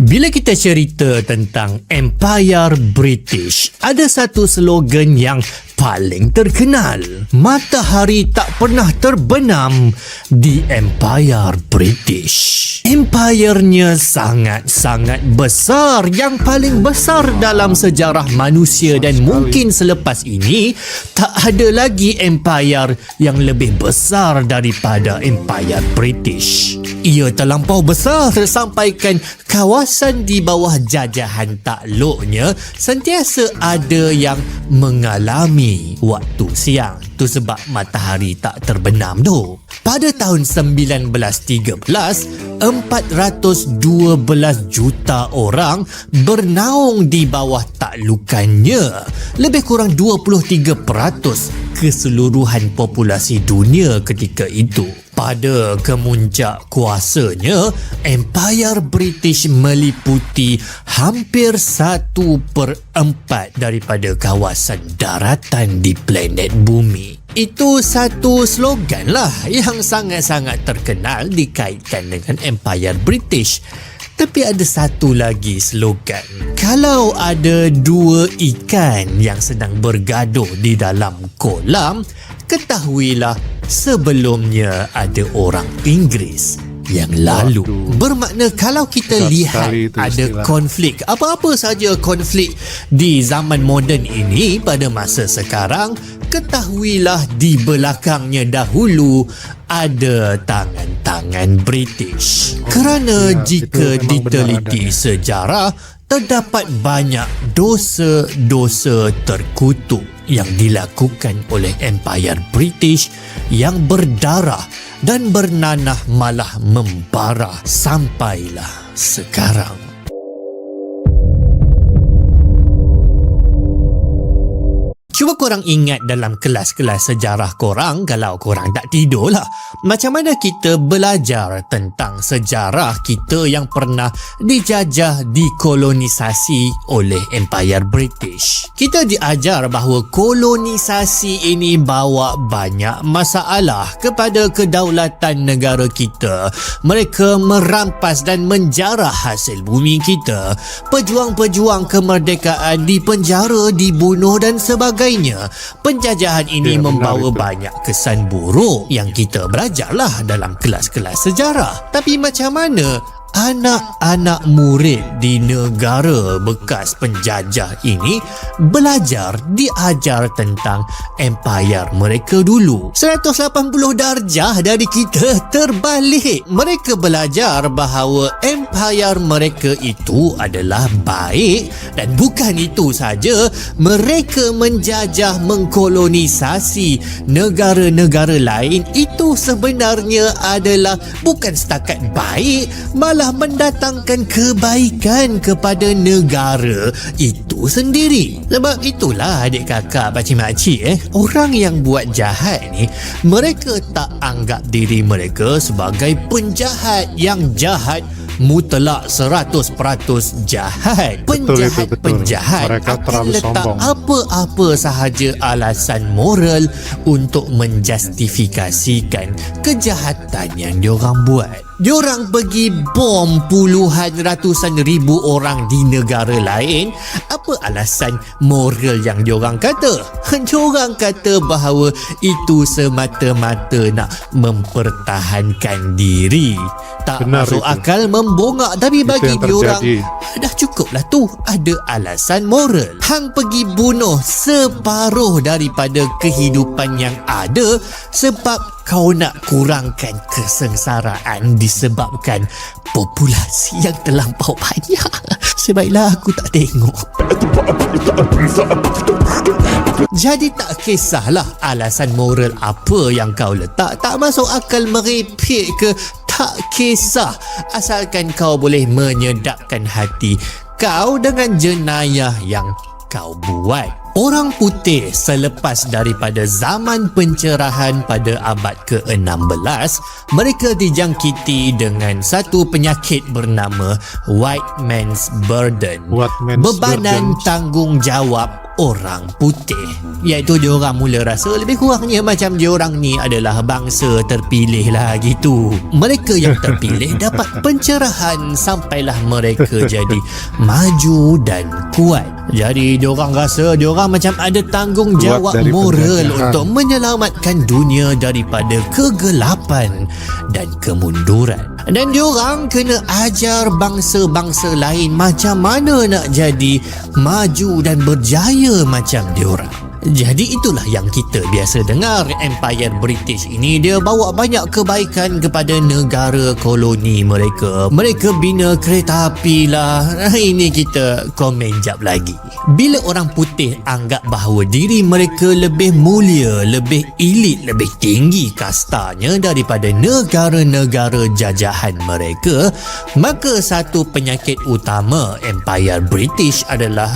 Bila kita cerita tentang Empire British, ada satu slogan yang paling terkenal. Matahari tak pernah terbenam di Empire British. Empirenya sangat-sangat besar, yang paling besar dalam sejarah manusia, dan mungkin selepas ini tak ada lagi empire yang lebih besar daripada Empire British. Ia terlampau besar sampaikan kawasan di bawah jajahan takluknya sentiasa ada yang mengalami waktu siang. Tu sebab matahari tak terbenam tu. Pada tahun 1913, 412 juta orang bernaung di bawah taklukannya. Lebih kurang 23% keseluruhan populasi dunia ketika itu. Pada kemuncak kuasanya, Empire British meliputi hampir 1/4 daripada kawasan daratan di planet bumi. Itu satu slogan lah yang sangat-sangat terkenal dikaitkan dengan Empire British. Tapi ada satu lagi slogan. Kalau ada dua ikan yang sedang bergaduh di dalam kolam, ketahuilah sebelumnya ada orang Inggeris yang lalu. Bermakna kalau kita lihat ada konflik, apa-apa saja konflik di zaman moden ini pada masa sekarang, ketahuilah di belakangnya dahulu ada tangan-tangan British. Kerana jika diteliti sejarah, terdapat banyak dosa-dosa terkutuk yang dilakukan oleh Empire British yang berdarah dan bernanah malah membara sampailah sekarang. Cuba korang ingat dalam kelas-kelas sejarah korang, kalau korang tak tidur lah, macam mana kita belajar tentang sejarah kita yang pernah dijajah, dikolonisasi oleh Empire British. Kita diajar bahawa kolonisasi ini bawa banyak masalah kepada kedaulatan negara kita. Mereka merampas dan menjarah hasil bumi kita. Pejuang-pejuang kemerdekaan dipenjara, dibunuh dan sebagainya. Penjajahan ini membawa banyak kesan buruk yang kita belajarlah dalam kelas-kelas sejarah. Tapi macam mana anak-anak murid di negara bekas penjajah ini belajar, diajar tentang empire mereka dulu? 180 darjah dari kita terbalik. Mereka belajar bahawa empire mereka itu adalah baik, dan bukan itu saja, mereka menjajah, mengkolonisasi negara-negara lain itu sebenarnya adalah bukan setakat baik, malah mendatangkan kebaikan kepada negara itu sendiri. Sebab itulah adik kakak, pakcik makcik, orang yang buat jahat ni, mereka tak anggap diri mereka sebagai penjahat yang jahat mutlak 100% jahat. Penjahat akan letak apa-apa sahaja alasan moral untuk menjustifikasikan kejahatan yang diorang buat. Diorang pergi bom puluhan ratusan ribu orang di negara lain. Apa alasan moral yang diorang kata? Diorang kata bahawa itu semata-mata nak mempertahankan diri. Tak masuk akal, membongak. Tapi bagi diorang dah cukup lah tu, ada alasan moral. Hang pergi bunuh separuh daripada kehidupan yang ada sebab kau nak kurangkan kesengsaraan disebabkan populasi yang terlampau banyak. Sebaiklah aku tak tengok. Jadi tak kisahlah alasan moral apa yang kau letak, tak masuk akal, merepek ke, tak kisah, asalkan kau boleh menyedapkan hati kau dengan jenayah yang kau buat. Orang putih selepas daripada zaman pencerahan pada abad ke-16, mereka dijangkiti dengan satu penyakit bernama White Man's Burden. Bebanan tanggungjawab orang putih, iaitu diorang mula rasa lebih kurangnya macam diorang ni adalah bangsa terpilih lah gitu. Mereka yang terpilih dapat pencerahan sampailah mereka jadi maju dan kuat. Jadi diorang rasa diorang macam ada tanggungjawab moral untuk menyelamatkan dunia daripada kegelapan dan kemunduran. Dan diorang kena ajar bangsa-bangsa lain macam mana nak jadi maju dan berjaya macam diorang. Jadi itulah yang kita biasa dengar, Empire British ini dia bawa banyak kebaikan kepada negara koloni mereka. Mereka bina kereta api lah. Ini kita komen jap lagi. Bila orang putih anggap bahawa diri mereka lebih mulia, lebih elit, lebih tinggi kastanya daripada negara-negara jajahan mereka, maka satu penyakit utama Empire British adalah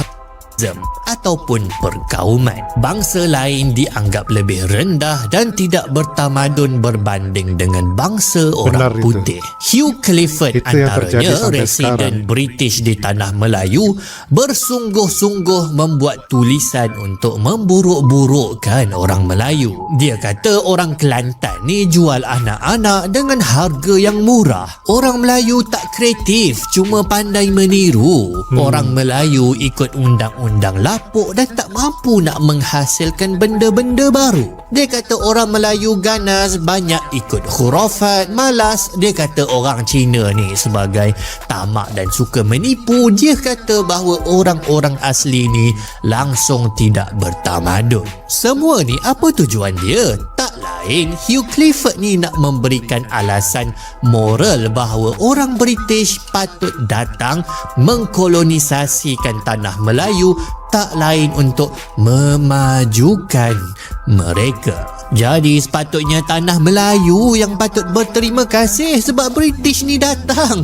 ataupun perkauman. Bangsa lain dianggap lebih rendah dan tidak bertamadun berbanding dengan bangsa orang putih. Hugh Clifford antaranya, residen British di tanah Melayu, bersungguh-sungguh membuat tulisan untuk memburuk-burukkan orang Melayu. Dia kata orang Kelantan ni jual anak-anak dengan harga yang murah. Orang Melayu tak kreatif, cuma pandai meniru. Orang Melayu ikut undang-undang lapuk dan tak mampu nak menghasilkan benda-benda baru. Dia kata orang Melayu ganas, banyak ikut khurafat, malas. Dia kata orang Cina ni sebagai tamak dan suka menipu. Dia kata bahawa orang-orang asli ni langsung tidak bertamadun. Semua ni apa tujuan dia? Tak lain, Hugh Clifford ni nak memberikan alasan moral bahawa orang British patut datang mengkolonisasikan tanah Melayu, tak lain untuk memajukan mereka. Jadi sepatutnya tanah Melayu yang patut berterima kasih sebab British ni datang.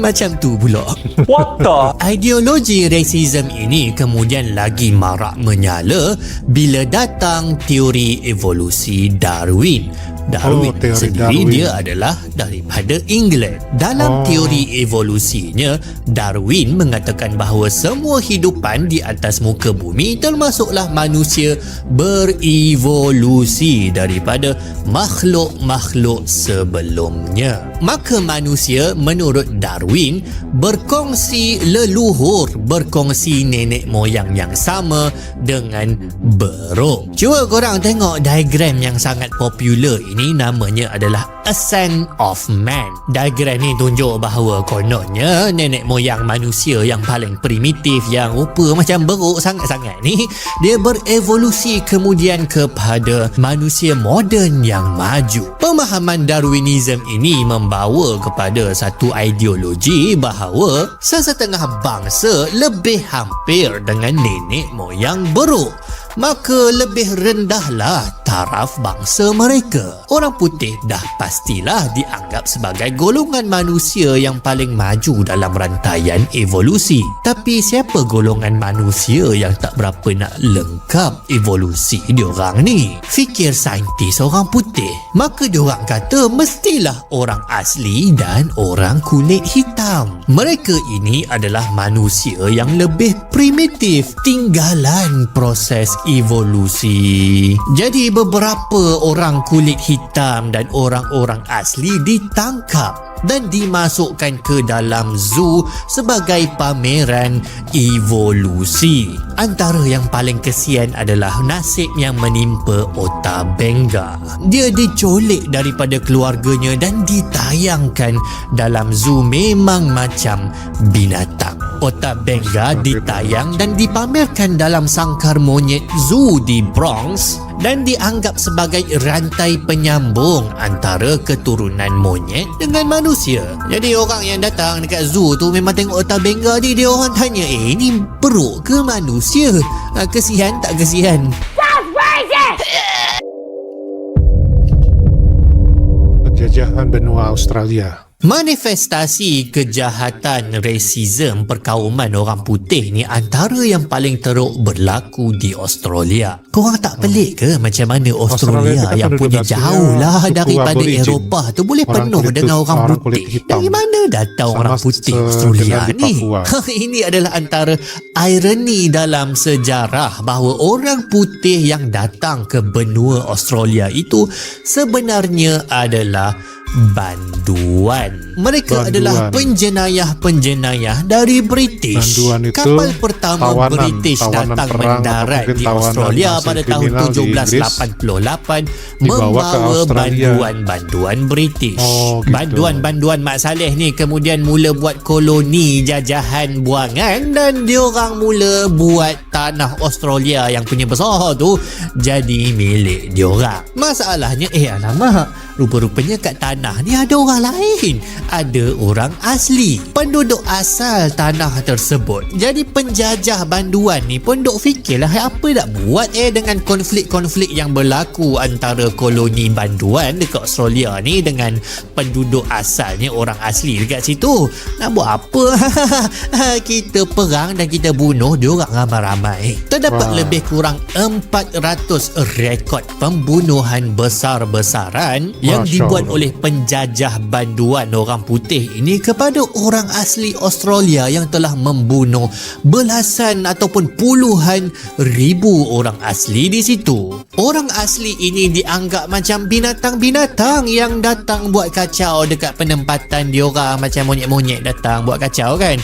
Macam tu pula. What the? Ideologi racism ini kemudian lagi marak menyala bila datang teori evolusi Darwin. Darwin sendiri dia adalah daripada England. Dalam teori evolusinya, Darwin mengatakan bahawa semua hidupan di atas muka bumi termasuklah manusia berevolusi daripada makhluk-makhluk sebelumnya. Maka manusia menurut Darwin berkongsi leluhur, berkongsi nenek moyang yang sama dengan burung. Cuba korang tengok diagram yang sangat popular ini, namanya adalah Ascent of Man. Diagram ni tunjuk bahawa kononnya nenek moyang manusia yang paling primitif, yang rupa macam beruk sangat-sangat ni, dia berevolusi kemudian kepada manusia moden yang maju. Pemahaman Darwinism ini membawa kepada satu ideologi bahawa sesetengah bangsa lebih hampir dengan nenek moyang beruk, maka lebih rendahlah taraf bangsa mereka. Orang putih dah pastilah dianggap sebagai golongan manusia yang paling maju dalam rantaian evolusi. Tapi siapa golongan manusia yang tak berapa nak lengkap evolusi diorang ni? Fikir saintis orang putih, maka diorang kata mestilah orang asli dan orang kulit hitam. Mereka ini adalah manusia yang lebih primitif, tinggalan proses evolusi. Jadi beberapa orang kulit hitam dan orang-orang asli ditangkap dan dimasukkan ke dalam zoo sebagai pameran evolusi. Antara yang paling kesian adalah nasib yang menimpa Ota Benga. Dia dicolek daripada keluarganya dan ditayangkan dalam zoo memang macam binatang. Ota Benga ditayang dan dipamerkan dalam sangkar monyet zoo di Bronx dan dianggap sebagai rantai penyambung antara keturunan monyet dengan manusia. Jadi orang yang datang dekat zoo tu memang tengok Ota Benga ni, dia orang tanya, ini beruk ke manusia? Kesian tak kesian? Penjajahan benua Australia Manifestasi kejahatan rasism perkauman orang putih ni antara yang paling teruk berlaku di Australia. Korang tak pelik ke macam mana Australia yang punya jauh lah daripada Eropah tu boleh penuh dengan orang putih? Dari mana datang orang putih Australia ni? Ini adalah antara ironi dalam sejarah bahawa orang putih yang datang ke benua Australia itu sebenarnya adalah banduan. Mereka adalah penjenayah-penjenayah dari British. Kapal pertama British datang mendarat di Australia pada tahun 1788 membawa banduan-banduan British. Banduan-banduan Mak Saleh ni kemudian mula buat koloni jajahan buangan dan diorang mula buat tanah Australia yang punya besar tu jadi milik diorang. Masalahnya alamak, rupa-rupanya kat tanah ni ada orang lain. Ada orang asli, penduduk asal tanah tersebut. Jadi penjajah banduan ni pun duk fikirlah apa nak buat dengan konflik-konflik yang berlaku antara koloni banduan dekat Australia ni dengan penduduk asalnya orang asli dekat situ. Nak buat apa? Kita perang dan kita bunuh diorang ramai-ramai. Terdapat lebih kurang 400 rekod pembunuhan besar-besaran yang dibuat oleh penjajah banduan orang putih ini kepada orang asli Australia yang telah membunuh belasan ataupun puluhan ribu orang asli di situ. Orang asli ini dianggap macam binatang-binatang yang datang buat kacau dekat penempatan diorang, macam monyet-monyet datang buat kacau kan.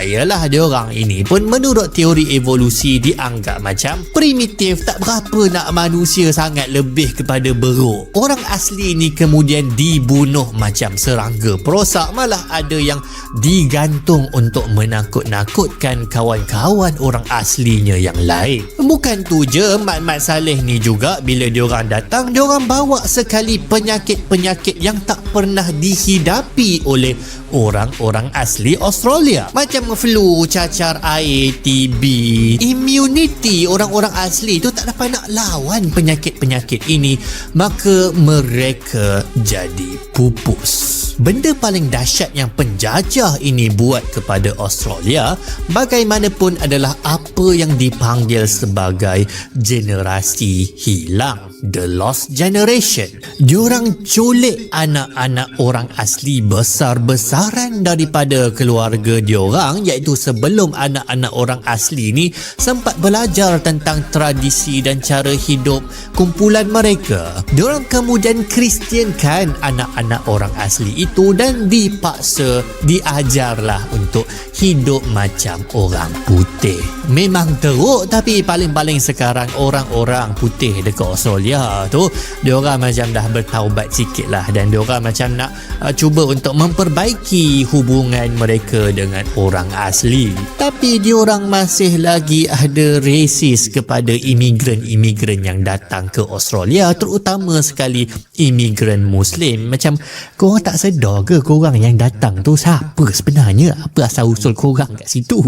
Yalah, diorang ini pun menurut teori evolusi dianggap macam primitif, tak berapa nak manusia sangat, lebih kepada beruk. Orang asli ini kemudian dibunuh macam serangga perosak, malah ada yang digantung untuk menakut-nakutkan kawan-kawan orang aslinya yang lain. Bukan tu je, Mat Saleh ni juga bila diorang datang, diorang bawa sekali penyakit-penyakit yang tak pernah dihidapi oleh orang-orang asli Australia, macam flu, cacar air, TB. Immunity orang-orang asli tu tak dapat nak lawan penyakit-penyakit ini, maka mereka jadi pupus. Benda paling dahsyat yang penjajah ini buat kepada Australia bagaimanapun adalah apa yang dipanggil sebagai generasi hilang, the lost generation. Diorang culik anak-anak orang asli besar-besaran daripada keluarga diorang, iaitu sebelum anak-anak orang asli ni sempat belajar tentang tradisi dan cara hidup kumpulan mereka. Diorang kemudian Kristiankan anak-anak orang asli itu dan dipaksa diajarlah untuk hidup macam orang putih. Memang teruk, tapi paling-paling sekarang orang-orang putih dekat Australia tu diorang macam dah bertaubat sikit lah, dan diorang macam nak cuba untuk memperbaiki hubungan mereka dengan orang asli. Tapi diorang masih lagi ada resis kepada imigran-imigran yang datang ke Australia, terutama sekali imigran Muslim. Macam korang tak sedar ke korang yang datang tu siapa sebenarnya? Apa asal usul korang kat situ?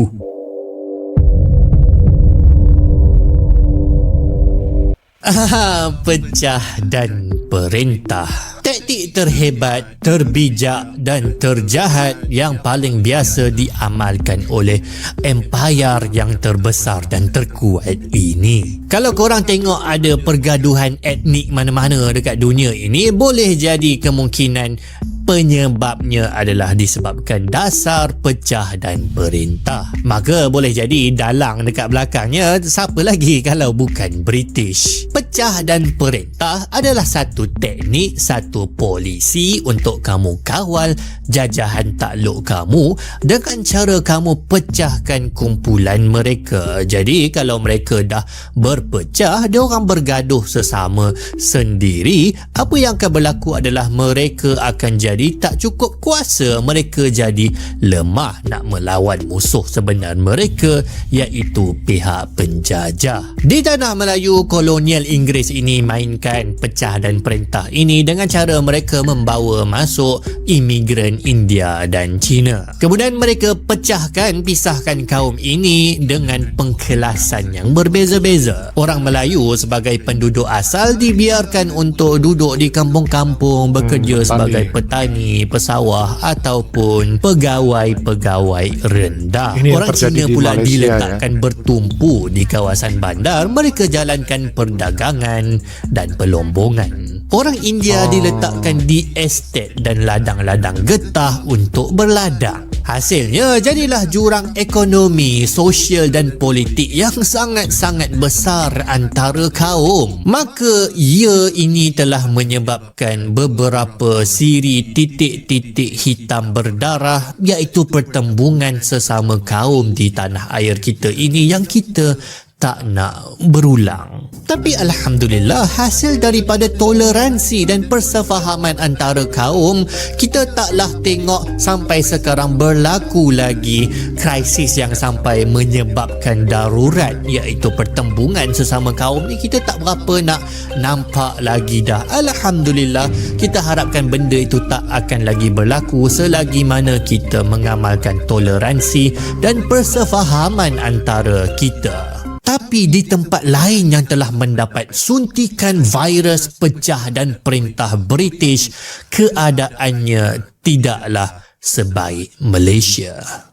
Pecah dan perintah. Taktik terhebat, terbijak dan terjahat yang paling biasa diamalkan oleh empayar yang terbesar dan terkuat ini. Kalau korang tengok ada pergaduhan etnik mana-mana dekat dunia ini, boleh jadi kemungkinan penyebabnya adalah disebabkan dasar pecah dan perintah. Maka boleh jadi dalang dekat belakangnya siapa lagi kalau bukan British. Pecah dan perintah adalah satu teknik, satu polisi untuk kamu kawal jajahan takluk kamu dengan cara kamu pecahkan kumpulan mereka. Jadi kalau mereka dah berpecah, diorang bergaduh sesama sendiri, apa yang akan berlaku adalah mereka akan jadi tak cukup kuasa, mereka jadi lemah nak melawan musuh sebenar mereka, iaitu pihak penjajah. Di tanah Melayu, kolonial Inggeris ini mainkan pecah dan perintah ini dengan cara mereka membawa masuk imigran India dan China. Kemudian mereka pisahkan kaum ini dengan pengkelasan yang berbeza-beza. Orang Melayu sebagai penduduk asal dibiarkan untuk duduk di kampung-kampung, bekerja sebagai petani petani, pesawah ataupun pegawai-pegawai rendah. Ini yang Orang terjadi Cina di pula Malaysia, diletakkan bertumpu di kawasan bandar. Mereka jalankan perdagangan dan pelombongan. Orang India diletakkan di estet dan ladang-ladang getah untuk berladang. Hasilnya jadilah jurang ekonomi, sosial dan politik yang sangat-sangat besar antara kaum. Maka ini telah menyebabkan beberapa siri titik-titik hitam berdarah, iaitu pertembungan sesama kaum di tanah air kita ini yang kita tak nak berulang. Tapi alhamdulillah, hasil daripada toleransi dan persefahaman antara kaum, kita taklah tengok sampai sekarang berlaku lagi krisis yang sampai menyebabkan darurat, iaitu pertembungan sesama kaum ni. Kita tak berapa nak nampak lagi dah. Alhamdulillah, kita harapkan benda itu tak akan lagi berlaku selagi mana kita mengamalkan toleransi dan persefahaman antara kita. Tapi di tempat lain yang telah mendapat suntikan virus pecah dan perintah British, keadaannya tidaklah sebaik Malaysia.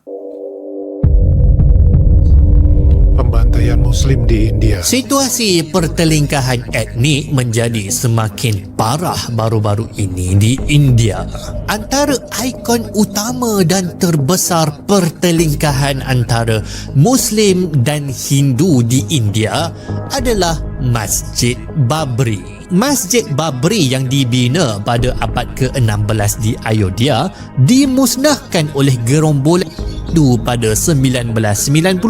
Pembantaian Muslim di India. Situasi pertelingkahan etnik menjadi semakin parah baru-baru ini di India. Antara ikon utama dan terbesar pertelingkahan antara Muslim dan Hindu di India adalah Masjid Babri. Masjid Babri yang dibina pada abad ke-16 di Ayodhya dimusnahkan oleh gerombolan Hindu pada 1992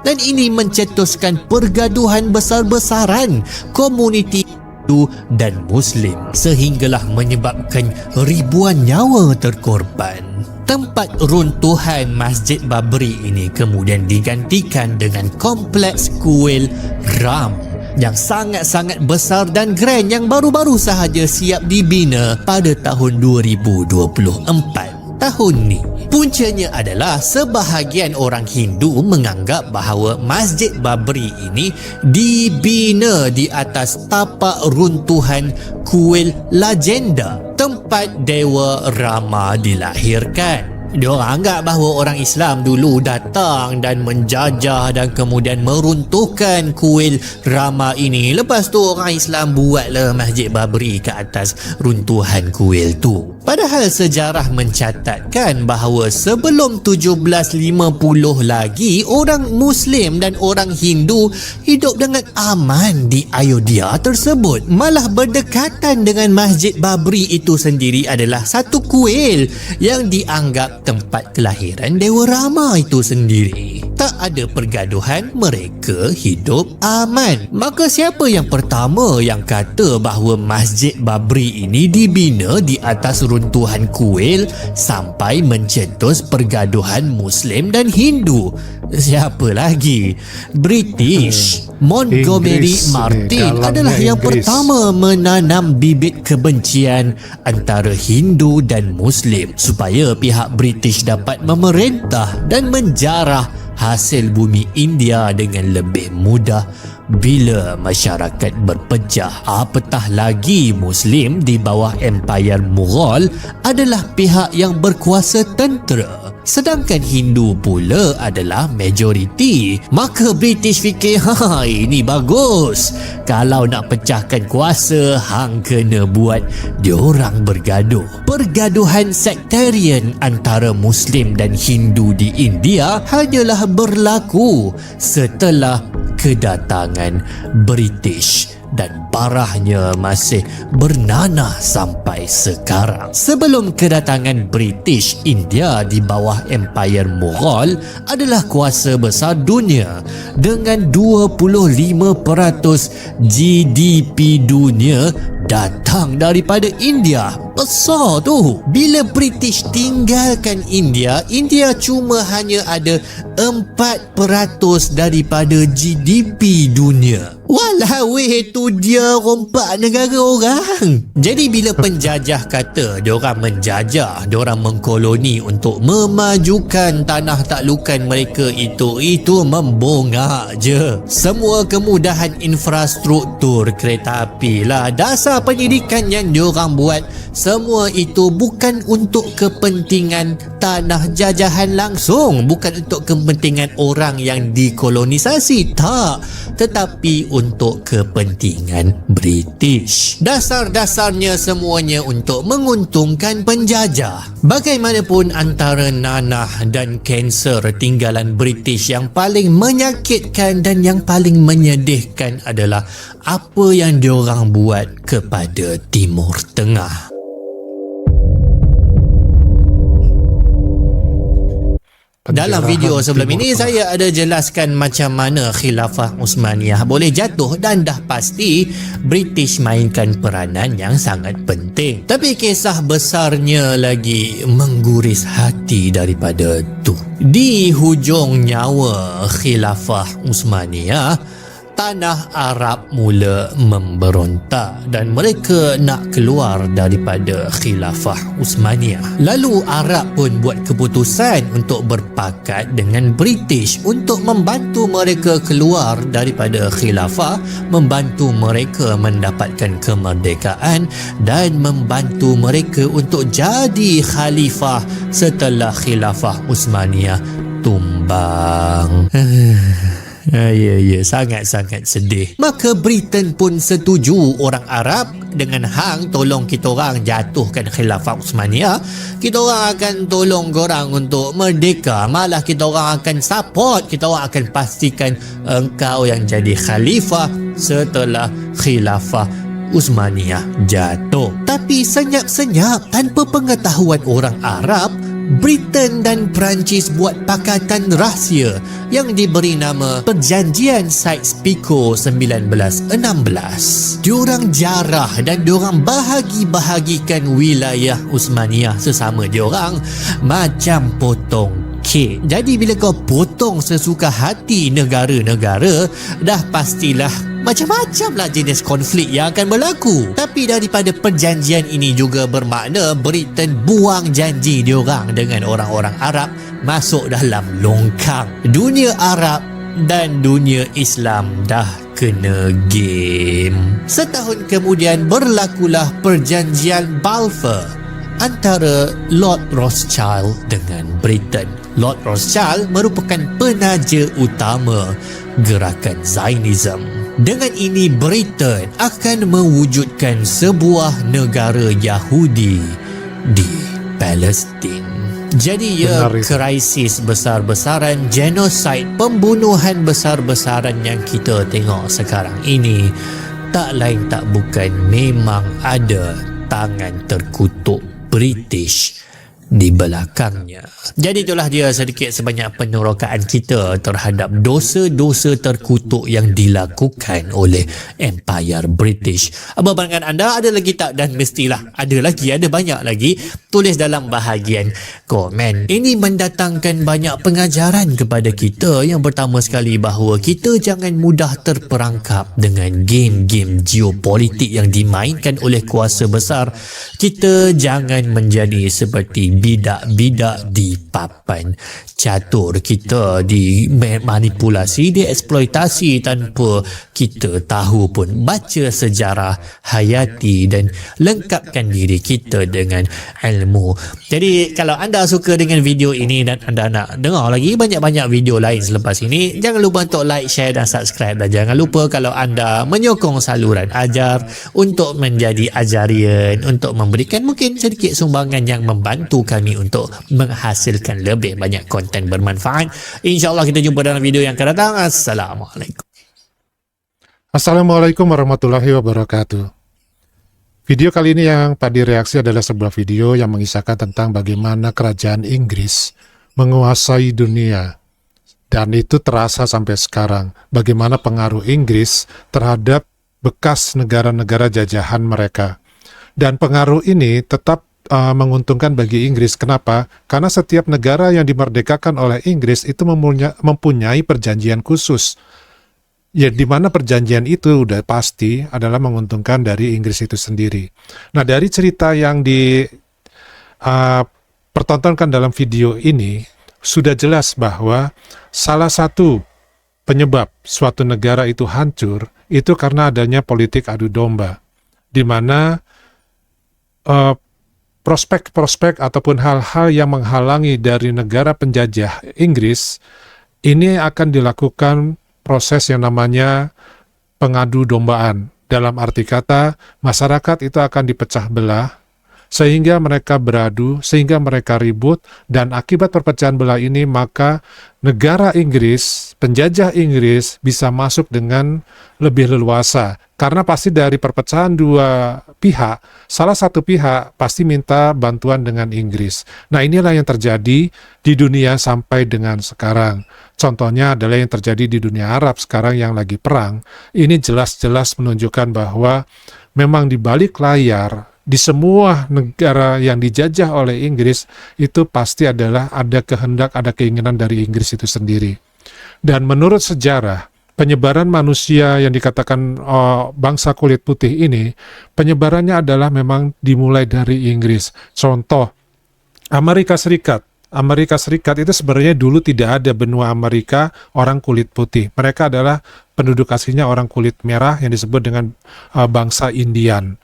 dan ini mencetuskan pergaduhan besar-besaran komuniti Hindu dan Muslim sehinggalah menyebabkan ribuan nyawa terkorban. Tempat runtuhan Masjid Babri ini kemudian digantikan dengan kompleks kuil Ram yang sangat-sangat besar dan grand yang baru-baru sahaja siap dibina pada tahun 2024. Tahun ni, puncanya adalah sebahagian orang Hindu menganggap bahawa Masjid Babri ini dibina di atas tapak runtuhan kuil legenda tempat Dewa Rama dilahirkan. Diorang anggap bahawa orang Islam dulu datang dan menjajah dan kemudian meruntuhkan kuil Rama ini. Lepas tu orang Islam buatlah Masjid Babri ke atas runtuhan kuil tu. Padahal sejarah mencatatkan bahawa sebelum 1750 lagi, orang Muslim dan orang Hindu hidup dengan aman di Ayodhya tersebut. Malah berdekatan dengan Masjid Babri itu sendiri adalah satu kuil yang dianggap tempat kelahiran Dewa Rama itu sendiri. Tak ada pergaduhan, mereka hidup aman. Maka siapa yang pertama yang kata bahawa Masjid Babri ini dibina di atas runtuhan kuil sampai mencetus pergaduhan Muslim dan Hindu? Siapa lagi? British. Montgomery Martin adalah yang pertama menanam bibit kebencian antara Hindu dan Muslim supaya pihak British dapat memerintah dan menjarah hasil bumi India dengan lebih mudah bila masyarakat berpecah. Apatah lagi Muslim di bawah Empayar Mughal adalah pihak yang berkuasa tentera, sedangkan Hindu pula adalah majoriti. Maka British fikir, ini bagus. Kalau nak pecahkan kuasa, hang kena buat diorang bergaduh. Pergaduhan sektarian antara Muslim dan Hindu di India hanyalah berlaku setelah kedatangan British dan parahnya masih bernanah sampai sekarang. Sebelum kedatangan British, India di bawah Empayar Mughal adalah kuasa besar dunia dengan 25% GDP dunia datang daripada India. Besar tu. Bila British tinggalkan India, India cuma hanya ada 4% daripada GDP dunia. Walau itu dia rompak negara orang. Jadi bila penjajah kata diorang menjajah, diorang mengkoloni untuk memajukan tanah taklukan mereka, itu membongak je. Semua kemudahan infrastruktur kereta api lah, dasar pendidikan yang diorang buat, semua itu bukan untuk kepentingan tanah jajahan langsung, bukan untuk kepentingan orang yang dikolonisasi, tak, tetapi untuk kepentingan British. Dasar-dasarnya semuanya untuk menguntungkan penjajah. Bagaimanapun, antara nanah dan kanser tinggalan British yang paling menyakitkan dan yang paling menyedihkan adalah apa yang diorang buat kepada Timur Tengah. Dalam video sebelum ini saya ada jelaskan macam mana Khilafah Uthmaniyah boleh jatuh dan dah pasti British mainkan peranan yang sangat penting. Tapi kisah besarnya lagi mengguris hati daripada tu. Di hujung nyawa Khilafah Uthmaniyah, tanah Arab mula memberontak dan mereka nak keluar daripada Khilafah Uthmaniyah. Lalu Arab pun buat keputusan untuk berpakat dengan British untuk membantu mereka keluar daripada Khilafah, membantu mereka mendapatkan kemerdekaan dan membantu mereka untuk jadi khalifah setelah Khilafah Uthmaniyah tumbang. Ya, sangat-sangat sedih. Maka Britain pun setuju orang Arab dengan hang tolong kita orang jatuhkan Khilafah Uthmaniyah. Kita orang akan tolong korang untuk merdeka. Malah kita orang akan support, kita orang akan pastikan engkau yang jadi khalifah setelah Khilafah Uthmaniyah jatuh. Tapi senyap-senyap tanpa pengetahuan orang Arab, Britain dan Perancis buat pakatan rahsia yang diberi nama Perjanjian Sykes-Picot 1916. Diorang jarah dan diorang bahagi-bahagikan wilayah Uthmaniyah sesama diorang macam potong kek. Jadi bila kau potong sesuka hati negara-negara, dah pastilah macam-macam lah jenis konflik yang akan berlaku. Tapi daripada perjanjian ini juga bermakna Britain buang janji diorang dengan orang-orang Arab masuk dalam longkang. Dunia Arab dan dunia Islam dah kena game. Setahun kemudian berlakulah perjanjian Balfour antara Lord Rothschild dengan Britain. Lord Rothschild merupakan penaja utama gerakan Zionism. Dengan ini Britain akan mewujudkan sebuah negara Yahudi di Palestin. Jadi krisis besar-besaran, genosid, pembunuhan besar-besaran yang kita tengok sekarang ini tak lain tak bukan memang ada tangan terkutuk British di belakangnya. Jadi itulah dia sedikit sebanyak penerokaan kita terhadap dosa-dosa terkutuk yang dilakukan oleh Empire British. Apa pandangan anda? Ada lagi tak? Dan mestilah ada lagi, ada banyak lagi. Tulis dalam bahagian komen. Ini mendatangkan banyak pengajaran kepada kita. Yang pertama sekali, bahawa kita jangan mudah terperangkap dengan game-game geopolitik yang dimainkan oleh kuasa besar. Kita jangan menjadi seperti bidak-bidak di papan catur. Kita dimanipulasi, dieksploitasi tanpa kita tahu pun. Baca sejarah, hayati dan lengkapkan diri kita dengan ilmu. Jadi kalau anda suka dengan video ini dan anda nak dengar lagi banyak-banyak video lain selepas ini, jangan lupa untuk like, share dan subscribe. Dan jangan lupa kalau anda menyokong saluran ajar untuk menjadi ajarian, untuk memberikan mungkin sedikit sumbangan yang membantu kami untuk menghasilkan lebih banyak konten bermanfaat. InsyaAllah kita jumpa dalam video yang akan datang. Assalamualaikum. Assalamualaikum warahmatullahi wabarakatuh. Video kali ini yang tadi reaksi adalah sebuah video yang mengisahkan tentang bagaimana kerajaan Inggris menguasai dunia. Dan itu terasa sampai sekarang. Bagaimana pengaruh Inggris terhadap bekas negara-negara jajahan mereka. Dan pengaruh ini tetap menguntungkan bagi Inggris. Kenapa? Karena setiap negara yang dimerdekakan oleh Inggris itu mempunyai perjanjian khusus. Ya, di mana perjanjian itu udah pasti adalah menguntungkan dari Inggris itu sendiri. Nah, dari cerita yang pertontonkan dalam video ini, sudah jelas bahwa salah satu penyebab suatu negara itu hancur, itu karena adanya politik adu domba, di mana prospek-prospek ataupun hal-hal yang menghalangi dari negara penjajah Inggris, ini akan dilakukan proses yang namanya pengadu dombaan. Dalam arti kata, masyarakat itu akan dipecah belah, sehingga mereka beradu, sehingga mereka ribut, dan akibat perpecahan belah ini, maka negara Inggris, penjajah Inggris, bisa masuk dengan lebih leluasa. Karena pasti dari perpecahan dua pihak, salah satu pihak pasti minta bantuan dengan Inggris. Nah, inilah yang terjadi di dunia sampai dengan sekarang. Contohnya adalah yang terjadi di dunia Arab sekarang yang lagi perang. Ini jelas-jelas menunjukkan bahwa memang di balik layar, di semua negara yang dijajah oleh Inggris, itu pasti adalah ada kehendak, ada keinginan dari Inggris itu sendiri. Dan menurut sejarah, penyebaran manusia yang dikatakan bangsa kulit putih ini, penyebarannya adalah memang dimulai dari Inggris. Contoh, Amerika Serikat. Amerika Serikat itu sebenarnya dulu tidak ada benua Amerika orang kulit putih. Mereka adalah penduduk aslinya orang kulit merah yang disebut dengan bangsa Indian.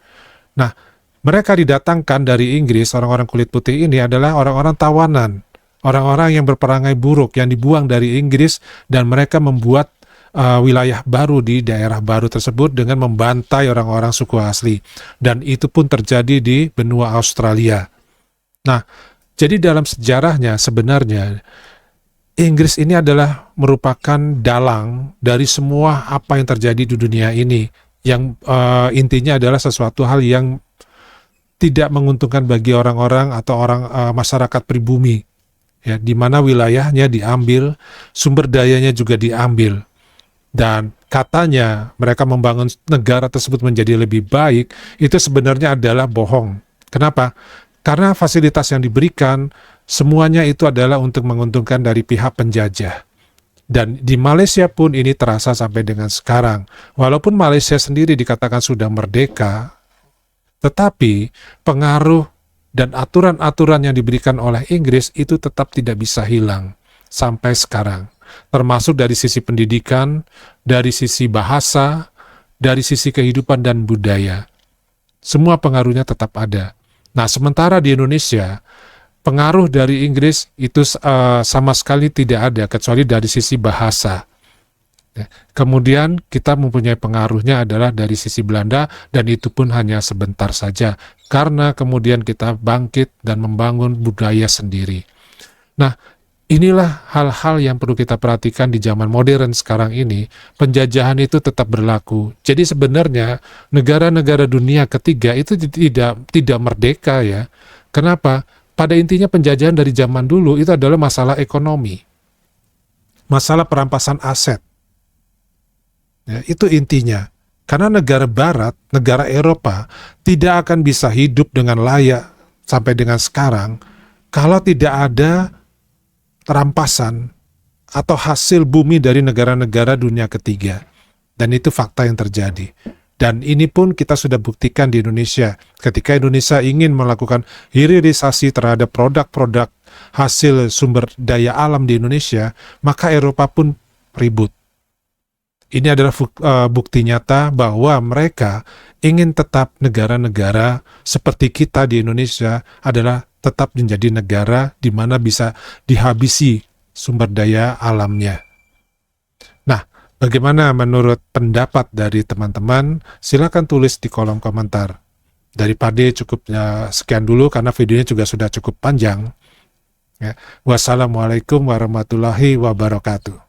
Nah, mereka didatangkan dari Inggris, orang-orang kulit putih ini adalah orang-orang tawanan, orang-orang yang berperangai buruk, yang dibuang dari Inggris, dan mereka membuat wilayah baru di daerah baru tersebut dengan membantai orang-orang suku asli. Dan itu pun terjadi di benua Australia. Nah, jadi dalam sejarahnya sebenarnya Inggris ini adalah merupakan dalang dari semua apa yang terjadi di dunia ini, yang intinya adalah sesuatu hal yang tidak menguntungkan bagi orang-orang atau masyarakat pribumi, ya, di mana wilayahnya diambil, sumber dayanya juga diambil, dan katanya mereka membangun negara tersebut menjadi lebih baik. Itu sebenarnya adalah bohong. Kenapa? Karena fasilitas yang diberikan semuanya itu adalah untuk menguntungkan dari pihak penjajah. Dan di Malaysia pun ini terasa sampai dengan sekarang. Walaupun Malaysia sendiri dikatakan sudah merdeka, tetapi pengaruh dan aturan-aturan yang diberikan oleh Inggris itu tetap tidak bisa hilang sampai sekarang. Termasuk dari sisi pendidikan, dari sisi bahasa, dari sisi kehidupan dan budaya. Semua pengaruhnya tetap ada. Nah, sementara di Indonesia, pengaruh dari Inggris itu sama sekali tidak ada, kecuali dari sisi bahasa. Kemudian kita mempunyai pengaruhnya adalah dari sisi Belanda, dan itu pun hanya sebentar saja, karena kemudian kita bangkit dan membangun budaya sendiri. Nah, inilah hal-hal yang perlu kita perhatikan di zaman modern sekarang ini. Penjajahan itu tetap berlaku. Jadi sebenarnya negara-negara dunia ketiga itu tidak merdeka, ya. Kenapa? Pada intinya penjajahan dari zaman dulu itu adalah masalah ekonomi, masalah perampasan aset. Ya, itu intinya. Karena negara Barat, negara Eropa tidak akan bisa hidup dengan layak sampai dengan sekarang kalau tidak ada rampasan atau hasil bumi dari negara-negara dunia ketiga. Dan itu fakta yang terjadi. Dan ini pun kita sudah buktikan di Indonesia. Ketika Indonesia ingin melakukan hilirisasi terhadap produk-produk hasil sumber daya alam di Indonesia, maka Eropa pun ribut. Ini adalah bukti nyata bahwa mereka ingin tetap negara-negara seperti kita di Indonesia adalah tetap menjadi negara di mana bisa dihabisi sumber daya alamnya. Nah, bagaimana menurut pendapat dari teman-teman? Silakan tulis di kolom komentar. Dari Pade cukupnya sekian dulu karena videonya juga sudah cukup panjang. Ya. Wassalamualaikum warahmatullahi wabarakatuh.